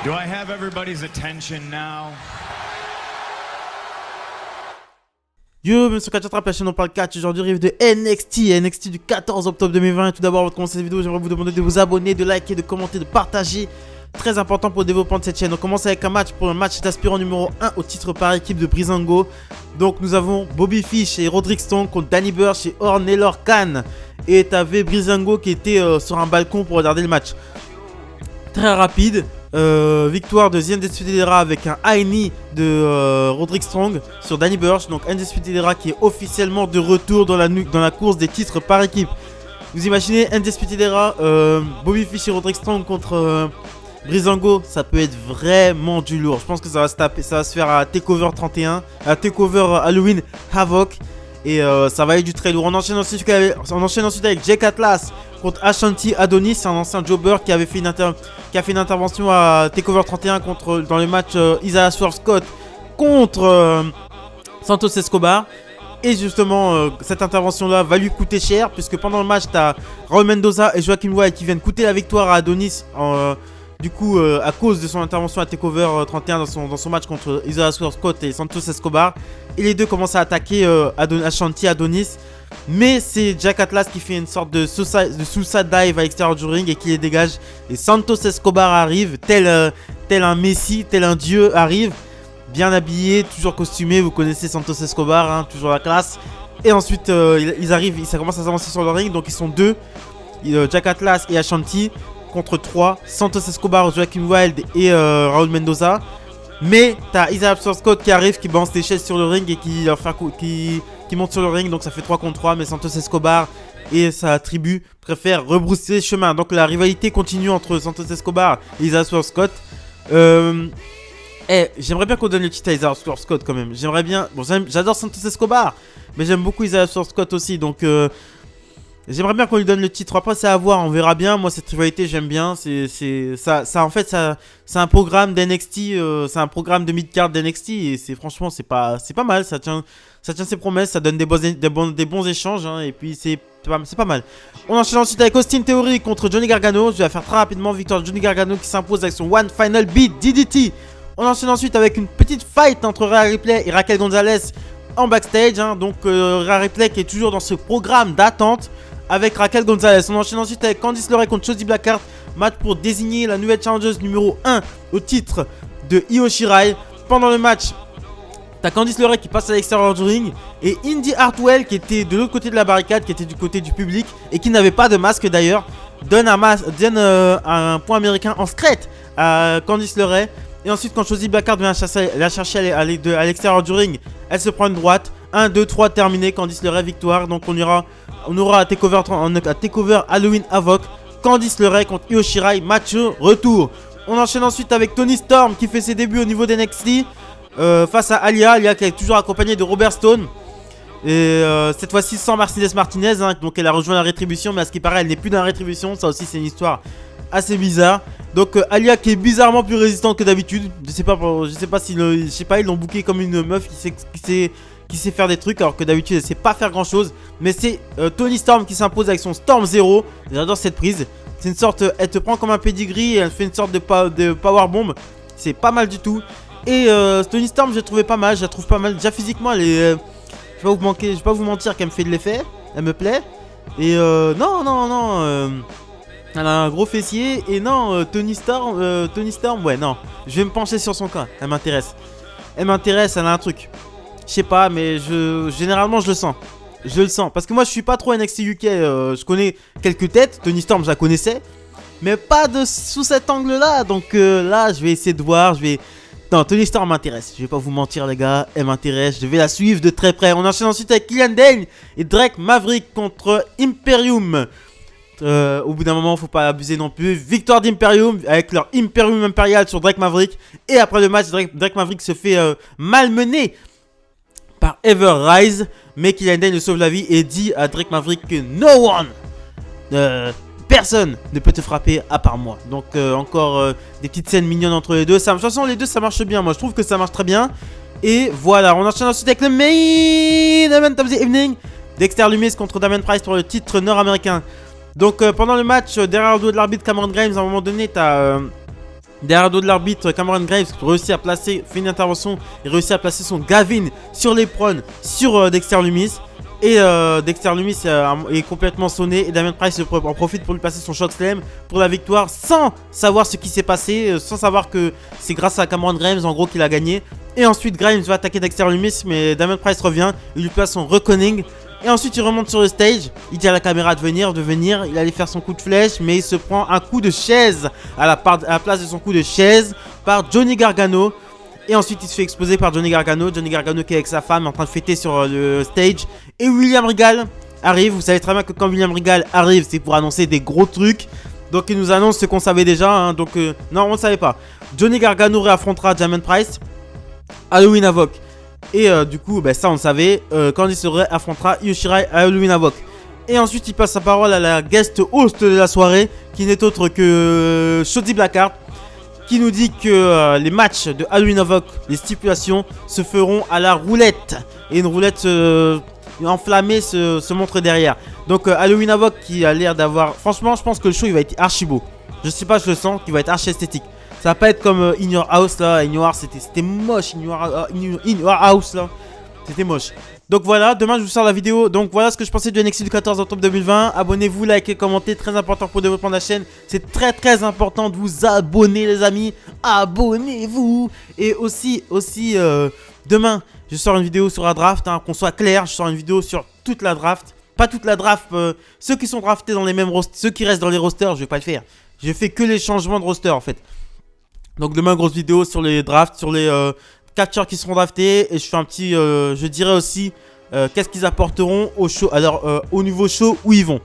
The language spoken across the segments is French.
Do I have everybody's attention now? Yo, monsieur Katchatra, la chaîne on parle catch. Aujourd'hui, review de NXT du 14 octobre 2020. Et tout d'abord, avant de commencer cette vidéo, j'aimerais vous demander de vous abonner, de liker, de commenter, de partager. Très important pour le développement de cette chaîne. On commence avec un match pour le match d'aspirant numéro 1 au titre par équipe de Breezango. Donc, nous avons Bobby Fish et Roderick Strong contre Danny Burch et Ornelor Khan. Et t'avais Breezango qui était sur un balcon pour regarder le match. Très rapide. Victoire de The Undisputed Era avec un high knee de Roderick Strong sur Danny Burch. Donc Undisputed Era qui est officiellement de retour dans la course des titres par équipe. Vous imaginez Undisputed Era, Bobby Fish et Roderick Strong contre Breezango, ça peut être vraiment du lourd. Je pense que ça va se taper, ça va se faire à TakeOver 31, à TakeOver Halloween Havoc. Et ça va être du très lourd. On enchaîne ensuite avec Jake Atlas contre Ashanti Adonis, un ancien jobber qui avait fait une intervention à TakeOver 31 dans le match Isaiah Swerve Scott contre Santos Escobar. Et justement, cette intervention-là va lui coûter cher, puisque pendant le match, tu as Raul Mendoza et Joaquin Wilde qui viennent coûter la victoire à Adonis. Du coup, à cause de son intervention à TakeOver 31 dans son match contre Isaiah Swerve Scott et Santos Escobar. Et les deux commencent à attaquer Ashanti Adonis. Mais c'est Jake Atlas qui fait une sorte de suicide dive à l'extérieur du ring et qui les dégage. Et Santos Escobar arrive, tel un messie, tel un dieu arrive. Bien habillé, toujours costumé, vous connaissez Santos Escobar, hein, toujours la classe. Et ensuite, ils arrivent, ça commence à s'avancer sur le ring. Donc ils sont deux, Jake Atlas et Ashanti. Contre 3, Santos Escobar, Joaquin Wilde et Raul Mendoza. Mais t'as Isaiah Swerve Scott qui arrive, qui balance des chaises sur le ring et qui monte sur le ring. Donc ça fait 3 contre 3. Mais Santos Escobar et sa tribu préfèrent rebrousser chemin. Donc la rivalité continue entre Santos Escobar et Isaiah Swerve Scott. J'aimerais bien qu'on donne le titre à Isaiah Swerve Scott quand même. J'aimerais bien. Bon, j'adore Santos Escobar, mais j'aime beaucoup Isaiah Swerve Scott aussi. Donc j'aimerais bien qu'on lui donne le titre. Après, c'est à voir, on verra bien. Moi, cette rivalité, j'aime bien. En fait, c'est un programme d'NXT. C'est un programme de mid-card d'NXT. Et franchement, c'est pas mal. Ça tient ses promesses. Ça donne des bons échanges. Hein, et puis, c'est pas mal. On enchaîne ensuite avec Austin Theory contre Johnny Gargano. Je vais faire très rapidement. Victoire de Johnny Gargano qui s'impose avec son One Final Beat DDT. On enchaîne ensuite avec une petite fight entre Rhea Ripley et Raquel Gonzalez en backstage. Hein, donc, Rhea Ripley qui est toujours dans ce programme d'attente avec Raquel Gonzalez. On enchaîne ensuite avec Candice LeRae contre Shotzi Blackheart. Match pour désigner la nouvelle challengeuse numéro 1 au titre de Io Shirai. Pendant le match, t'as Candice LeRae qui passe à l'extérieur du ring. Et Indy Hartwell qui était de l'autre côté de la barricade, qui était du côté du public et qui n'avait pas de masque d'ailleurs, donne un point américain en secrète à Candice LeRae. Et ensuite, quand Shotzi Blackheart vient la chercher à l'extérieur du ring, elle se prend une droite. 1, 2, 3, terminé. Candice LeRae, victoire. Donc on aura à TakeOver Halloween Havoc Candice LeRae contre Io Shirai, match retour. On enchaîne ensuite avec Toni Storm qui fait ses débuts au niveau d'NXT face à Alia qui est toujours accompagnée de Robert Stone. Et cette fois-ci sans Mercedes Martinez, hein, donc elle a rejoint la Rétribution, mais à ce qui paraît elle n'est plus dans la Rétribution. Ça aussi c'est une histoire assez bizarre. Donc Alia qui est bizarrement plus résistante que d'habitude. Je sais pas si ils l'ont booké comme une meuf qui sait faire des trucs alors que d'habitude elle sait pas faire grand chose. Mais c'est Toni Storm qui s'impose avec son Storm Zero. J'adore cette prise. C'est une sorte, elle te prend comme un pedigree et elle fait une sorte de powerbomb. C'est pas mal du tout. Et Toni Storm je la trouve pas mal. Déjà physiquement elle est, je vais pas vous mentir qu'elle me fait de l'effet. Elle me plaît. Et elle a un gros fessier. Et non, Toni Storm, ouais non. Je vais me pencher sur son cas. Elle m'intéresse, elle a un truc. Je sais pas, mais généralement je le sens. Je le sens. Parce que moi je suis pas trop NXT UK. Je connais quelques têtes. Toni Storm, je la connaissais. Mais pas sous cet angle-là. Donc là, je vais essayer de voir. Non, Toni Storm m'intéresse. Je vais pas vous mentir, les gars. Elle m'intéresse. Je vais la suivre de très près. On enchaîne ensuite avec Killian Dane et Drake Maverick contre Imperium. Au bout d'un moment, faut pas abuser non plus. Victoire d'Imperium avec leur Imperium Imperial sur Drake Maverick. Et après le match, Drake Maverick se fait malmener par Ever Rise, mais Killian Dane le sauve la vie et dit à Drake Maverick que personne ne peut te frapper à part moi. Donc encore des petites scènes mignonnes entre les deux. De toute façon les deux ça marche bien, moi je trouve que ça marche très bien. Et voilà, on enchaîne ensuite avec le main event of the evening. Dexter Lumis contre Damian Price pour le titre nord-américain. Donc pendant le match, derrière le dos de l'arbitre Cameron Grimes, à un moment donné t'as Derrière le dos de l'arbitre, Cameron Graves réussit à placer, fait une intervention et réussit à placer son Gavin sur les prônes sur Dexter Lumis. Et Dexter Lumis est complètement sonné et Damien Price en profite pour lui passer son Shock Slam pour la victoire sans savoir ce qui s'est passé, sans savoir que c'est grâce à Cameron Grimes en gros qu'il a gagné. Et ensuite Grimes va attaquer Dexter Lumis mais Damien Price revient, il lui place son Reckoning. Et ensuite il remonte sur le stage, il dit à la caméra de venir, il allait faire son coup de flèche mais il se prend un coup de chaise à la place de son coup de chaise par Johnny Gargano. Et ensuite il se fait exploser par Johnny Gargano qui est avec sa femme en train de fêter sur le stage. Et William Regal arrive, vous savez très bien que quand William Regal arrive c'est pour annoncer des gros trucs. Donc il nous annonce ce qu'on savait déjà, hein. Donc non on ne savait pas. Johnny Gargano réaffrontera Damien Price, Halloween Havoc. Et du coup ça on le savait, Candice LeRae affrontera Io Shirai à Halloween Havoc. Et ensuite il passe sa parole à la guest host de la soirée qui n'est autre que Shotzi Blackheart, qui nous dit que les matchs de Halloween Havoc, les stipulations, se feront à la roulette. Et une roulette enflammée se montre derrière. Donc Halloween Havoc qui a l'air d'avoir... Franchement, je pense que le show il va être archi beau. Je sais pas, je le sens, qu'il va être archi esthétique. Ça va pas être comme In Your House là. In Your House, c'était moche. In Your House là. C'était moche. Donc voilà, demain je vous sors la vidéo. Donc voilà ce que je pensais du NXT du 14 octobre 2020. Abonnez-vous, likez, commentez, très important pour le développement de la chaîne. C'est très important de vous abonner les amis. Abonnez-vous. Et aussi demain je sors une vidéo sur la draft, hein, qu'on soit clair. Je sors une vidéo sur toute la draft. Pas toute la draft, ceux qui sont draftés dans les mêmes rosters, ceux qui restent dans les rosters, je vais pas le faire. Je fais que les changements de roster en fait. Donc demain grosse vidéo sur les drafts, sur les... catcheurs qui seront draftés et je fais un petit je dirais aussi qu'est-ce qu'ils apporteront au show, alors au nouveau show où ils vont.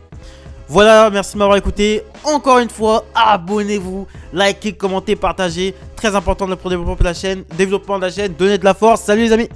Voilà, merci de m'avoir écouté. Encore une fois, abonnez-vous, likez, commentez, partagez. Très important pour le développement de la chaîne, donnez de la force. Salut les amis.